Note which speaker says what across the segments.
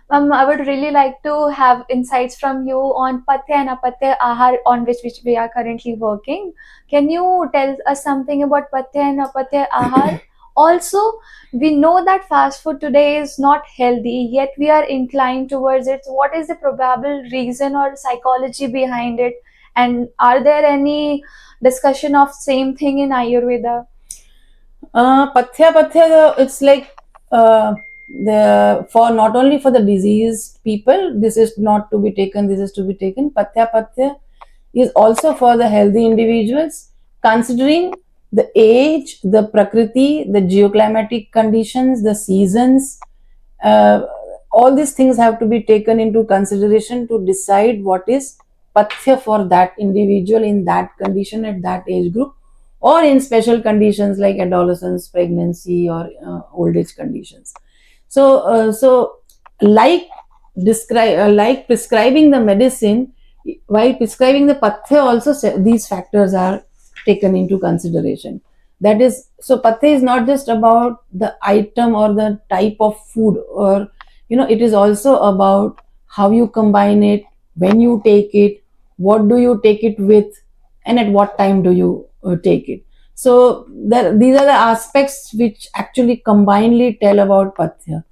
Speaker 1: I would really like to have insights from you on Patya and Apatya Ahar, on which we are currently working. Can you tell us something about Patya and Apatya Ahar? Also, we know that fast food today is not healthy, yet we are inclined towards it. So what is the probable reason or psychology behind it? And are there any discussion of same thing in Ayurveda?
Speaker 2: Pathya, it's like the for not only for the diseased people, this is not to be taken, this is to be taken. Pathya is also for the healthy individuals, considering the age, the prakriti, the geoclimatic conditions, the seasons. Uh, all these things have to be taken into consideration to decide what is pathya for that individual in that condition at that age group, or in special conditions like adolescence, pregnancy, or old age conditions. So like like prescribing the medicine, while prescribing the pathya also these factors are taken into consideration. That is, so pathya is not just about the item or the type of food, or it is also about how you combine it, when you take it, what do you take it with, and at what time do you take it. So these are the aspects which actually combinedly tell about pathya.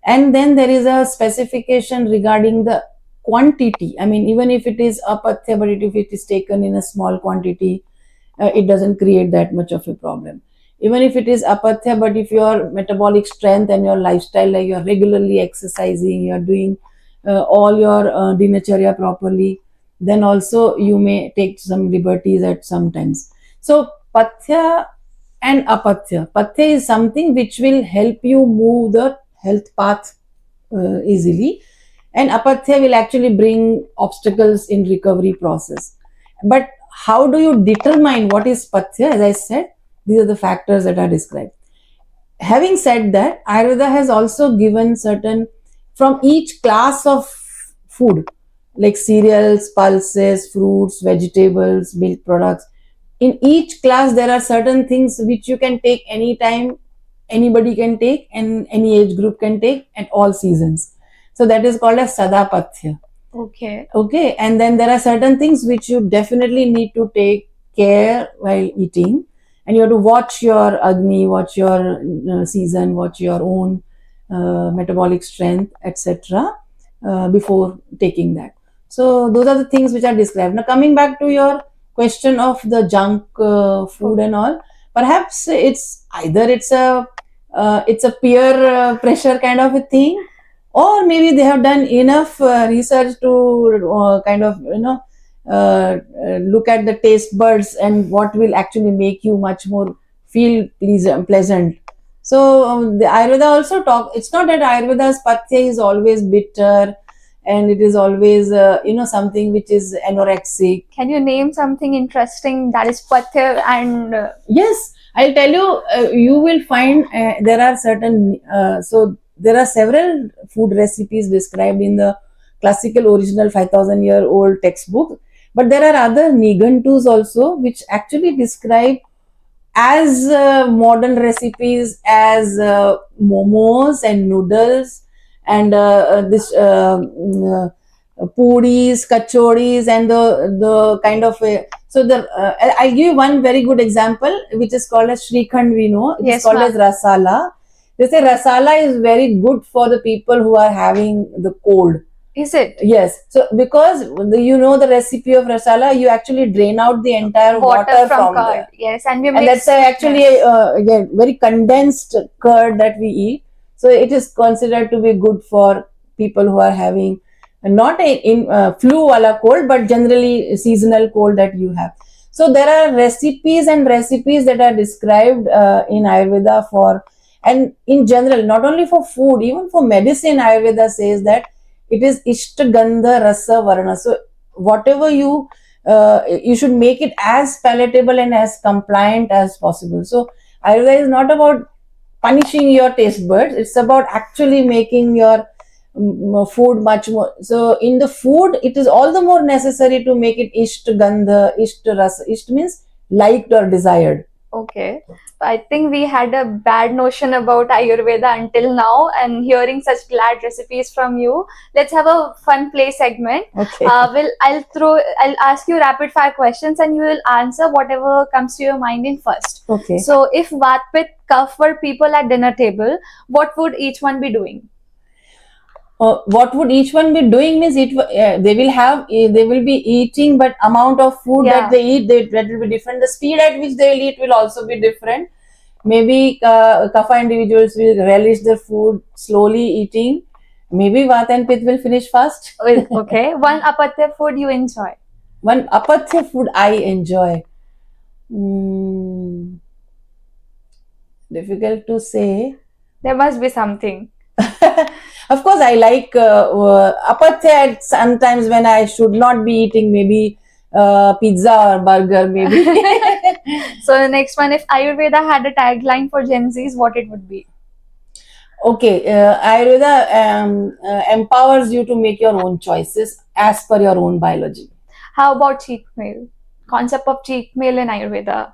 Speaker 2: And then there is a specification regarding the quantity. I mean, even if it is apathya, but if it is taken in a small quantity, it doesn't create that much of a problem. Even if it is apathya, but if your metabolic strength and your lifestyle, like you're regularly exercising, you're doing all your dinacharya properly, then also you may take some liberties at some times. So pathya and apathya. Pathya is something which will help you move the health path easily, and apathya will actually bring obstacles in recovery process. But how do you determine what is pathya? As I said, these are the factors that are described. Having said that, Ayurveda has also given certain, from each class of food, like cereals, pulses, fruits, vegetables, milk products. In each class, there are certain things which you can take anytime, anybody can take, and any age group can take at all seasons. So that is called as Sadapathya.
Speaker 1: Okay.
Speaker 2: Okay, and then there are certain things which you definitely need to take care while eating, and you have to watch your agni, watch your season, watch your own metabolic strength, etc., before taking that. So those are the things which are described. Now coming back to your question of the junk food and all, perhaps it's a peer pressure kind of a thing, or maybe they have done enough research to kind of look at the taste buds and what will actually make you much more feel pleasant. So the Ayurveda also talk. It's not that Ayurveda's pathya is always bitter, and it is always something which is anorexic.
Speaker 1: Can you name something interesting that is Patya and
Speaker 2: Yes, I'll tell you. You will find there are certain. There are several food recipes described in the classical original 5,000-year-old textbook, but there are other nigantus also which actually describe as modern recipes as momos and noodles and this puris, kachoris, and the kind of so the I'll give you one very good example, which is called as Shrikhand. We know it's
Speaker 1: Yes,
Speaker 2: called
Speaker 1: ma'am.
Speaker 2: as rasala. They say rasala is very good for the people who are having the cold.
Speaker 1: Is it?
Speaker 2: Yes. So because the recipe of rasala, you actually drain out the entire water from
Speaker 1: curd.
Speaker 2: the,
Speaker 1: Yes, and we
Speaker 2: and
Speaker 1: mix.
Speaker 2: that's actually
Speaker 1: Yes.
Speaker 2: again very condensed curd that we eat. So it is considered to be good for people who are having not in flu wala cold, but generally seasonal cold that you have. So there are recipes and recipes that are described in Ayurveda for, and in general, not only for food, even for medicine, Ayurveda says that it is ishtagandha rasa varna. So whatever you should make it as palatable and as compliant as possible. So Ayurveda is not about punishing your taste buds; it's about actually making your food much more. So in the food, it is all the more necessary to make it isht gandha, isht rasa. Isht means liked or desired.
Speaker 1: Okay. I think we had a bad notion about Ayurveda until now, and hearing such glad recipes from you, let's have a fun play segment.
Speaker 2: Okay.
Speaker 1: I'll ask you rapid fire questions, and you will answer whatever comes to your mind in first.
Speaker 2: Okay.
Speaker 1: So, if Vat, Pitta, Kapha were people at dinner table, what would each one be doing?
Speaker 2: What would each one be doing means they will be eating, but amount of food
Speaker 1: Yeah.
Speaker 2: that they eat, that will be different. The speed at which they will eat will also be different. Maybe Kapha individuals will relish their food, slowly eating. Maybe Vata and Pitta will finish fast.
Speaker 1: Okay, one apatya food you enjoy.
Speaker 2: One apatya food I enjoy. Hmm, difficult to say.
Speaker 1: There must be something.
Speaker 2: Of course, I like apatya sometimes when I should not be eating, maybe pizza or burger, maybe.
Speaker 1: So the next one, if Ayurveda had a tagline for Gen Zs, what it would be?
Speaker 2: Okay, Ayurveda empowers you to make your own choices as per your own biology.
Speaker 1: How about cheat meal? Concept of cheat meal in Ayurveda.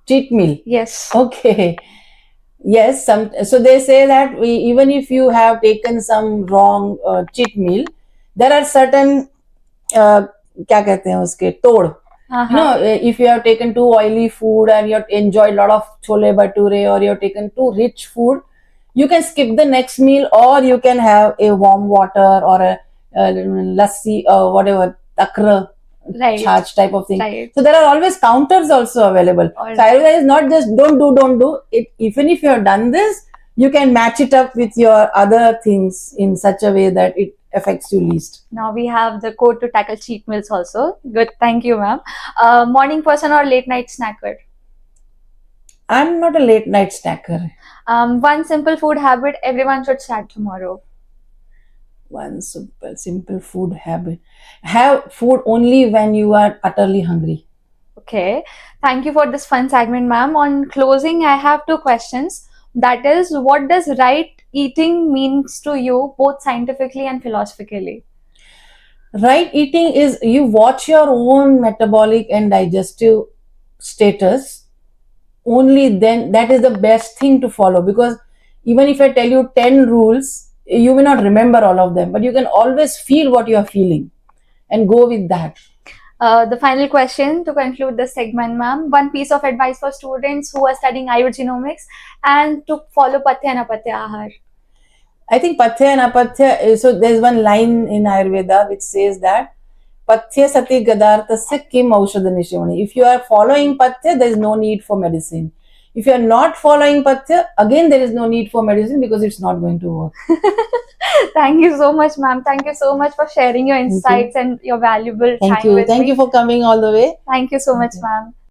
Speaker 2: Cheat meal.
Speaker 1: Yes.
Speaker 2: Okay. Yes, so they say that even if you have taken some wrong cheat meal, there are certain क्या कहते हैं उसके तोड़. You know, if you have taken too oily food and you have enjoyed a lot of chole bhature, or you have taken too rich food, you can skip the next meal, or you can have a warm water or a lassi or whatever, takra,
Speaker 1: Right.
Speaker 2: charge type of thing.
Speaker 1: Right.
Speaker 2: So there are always counters also available.
Speaker 1: All
Speaker 2: So Ayurveda is not just don't do it. Even if you have done this, you can match it up with your other things in such a way that it affects you least.
Speaker 1: Now we have the code to tackle cheat meals also. Good, thank you, ma'am. Morning person or late night snacker?
Speaker 2: I'm not a late night snacker.
Speaker 1: One simple food habit everyone should start tomorrow.
Speaker 2: One simple food habit. Have food only when you are utterly hungry.
Speaker 1: Okay, thank you for this fun segment, ma'am. On closing, I have two questions. That is, what does right eating means to you, both scientifically and philosophically?
Speaker 2: Right eating is you watch your own metabolic and digestive status. Only then that is the best thing to follow, because even if I tell you 10 rules, you may not remember all of them, but you can always feel what you are feeling and go with that.
Speaker 1: The final question to conclude this segment, ma'am. One piece of advice for students who are studying Ayurgenomics and to follow Pathya and Apatya Ahar.
Speaker 2: I think Pathya and Apatya, so there's one line in Ayurveda which says that Pathya sati gadartasya kim aushadhanishimani. If you are following Pathya, there is no need for medicine. If you are not following Pathya, again there is no need for medicine, because it's not going to work.
Speaker 1: Thank you so much, ma'am. Thank you so much for sharing your insights and your valuable time with me.
Speaker 2: Thank you for coming all the way.
Speaker 1: Thank you so much, ma'am.